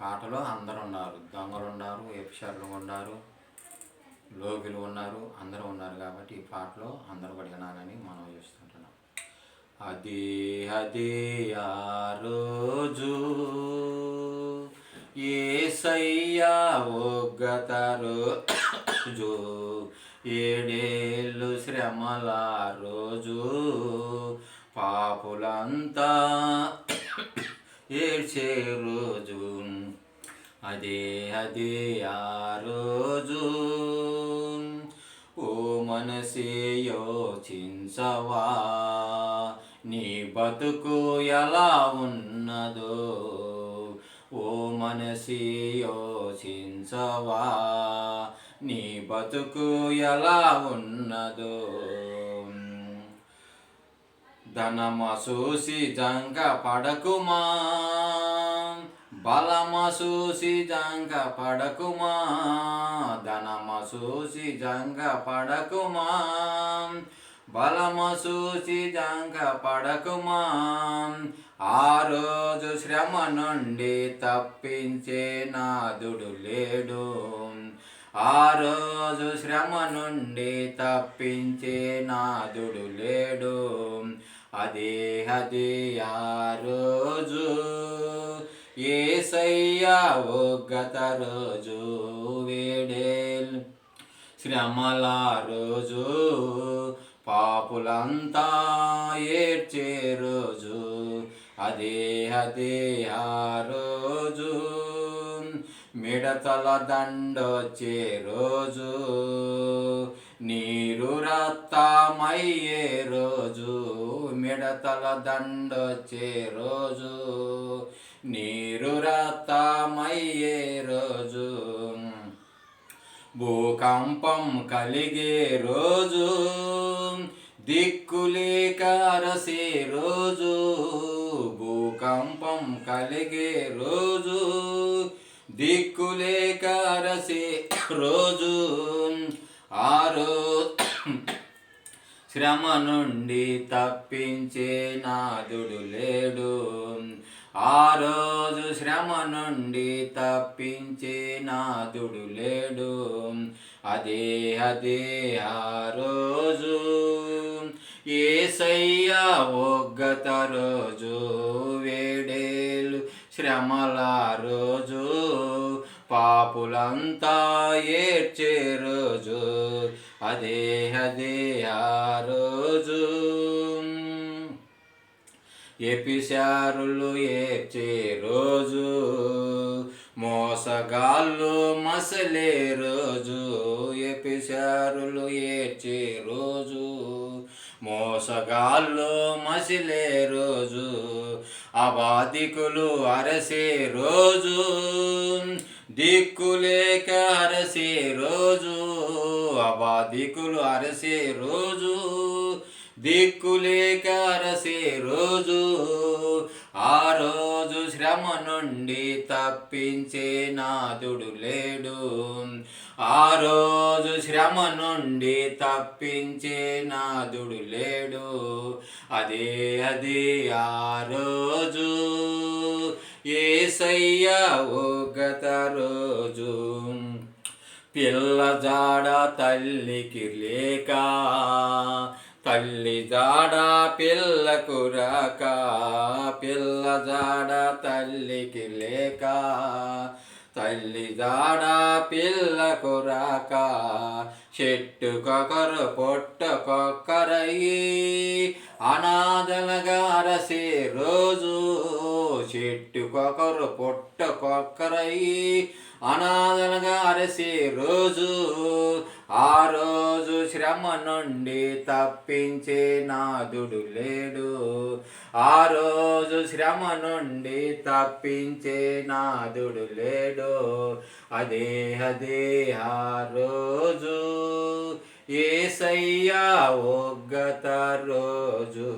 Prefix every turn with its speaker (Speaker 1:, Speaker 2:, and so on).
Speaker 1: పాటలో అందరూ ఉన్నారు. దొంగలు ఉన్నారు, వ్యభిచారులు ఉన్నారు, లోబిలు ఉన్నారు, అందరూ ఉన్నారు. కాబట్టి ఈ పాటలో అందరూ కూడా వినాలని మనం చూస్తుంటున్నాం. అది అది ఆ రోజు యేసయ్యా ఒగ్గత రోజు, ఏడేళ్ళు శ్రమల రోజు, పాపులంతా ఏడ్చే రోజు. అదే అదే ఆ రోజు. ఓ మనసే యోచించవా, నీ బతుకు ఎలా ఉన్నదో. ఓ మనసే యోచించవా, నీ బతుకు ఎలా ఉన్నదో. ధనమ చూసి జంక పడకుమా, బలమ చూసి జంక పడకుమా, ధనమ చూసి జంక పడకుమా, బలమ చూసి జంక పడకుమా. ఆ రోజు శ్రమ నుండి తప్పించే నాదుడు లేడు. ఆ రోజు శ్రమ నుండి తప్పించే నాదుడు లేడు. అదే అదే ఆ రోజు యేసయ్యా ఒగ్గత రోజు, వేడేళ్ళు శ్రమల రోజు, పాపులంతా ఏడ్చే రోజు. అదే అదే ఆ రోజు. మిడతల దండొచ్చే రోజు, నీరు రక్తమయ్యే రోజు. మిడతల దండొచ్చే రోజు, నీరు రక్తమయ్యే రోజు. భూకంపం కలిగే రోజు, దిక్కులేక అరసే రోజు. భూకంపం కలిగే రోజు, దిక్కులేక అరసే రోజు. ఆ రోజు శ్రమ నుండి తప్పించే నాదుడు లేడు. ఆ రోజు శ్రమ నుండి తప్పించే నాదుడు లేడు. అదే అదే ఆ రోజు యేసయ్యా ఒగ్గత రోజు, వేడేళ్ళు శ్రమల రోజు, పాపులంతా ఏడ్చే రోజు. అదే అదే ఆ రోజు. వ్యభిచారులు ఏడ్చే రోజు, మోసగాళ్ళు మసలే రోజు. వ్యభిచారులు ఏడ్చే రోజు, మోసగాళ్ళు మసిలే రోజు. అబాధికులు అరసే రోజు, దిక్కులేక అరసే రోజు. అబాధికులు అరసే రోజు, దిక్కులేక అరసే రోజు. ఆ రోజు శ్రమ నుండి తప్పించే నాదుడు లేడు. ఆ రోజు శ్రమ నుండి తప్పించే నాదుడు లేడు. అదే అదే ఆ రోజు యేసయ్యా ఒగ్గత రోజు. పిల్ల జాడ తల్లికి లేక, తల్లి జాడ పిల్లకు రాక. పిల్ల జాడ తల్లికి లేక, తల్లి జాడ పిల్లకు రాక. చెట్టుకొకరు పొట్టకొక్కరయ్యి అనాథలుగా అరసే రోజు. చెట్టుకొకరు పొట్టకొక్కరయ్యి అనాథలుగా అరసే రోజు. ఆ రోజు శ్రమ నుండి తప్పించే నాదుడు లేడు. ఆ రోజు శ్రమ నుండి తప్పించే నాదుడు లేడు. అదే అదే ఆ రోజు యేసయ్యా ఒగ్గత రోజు.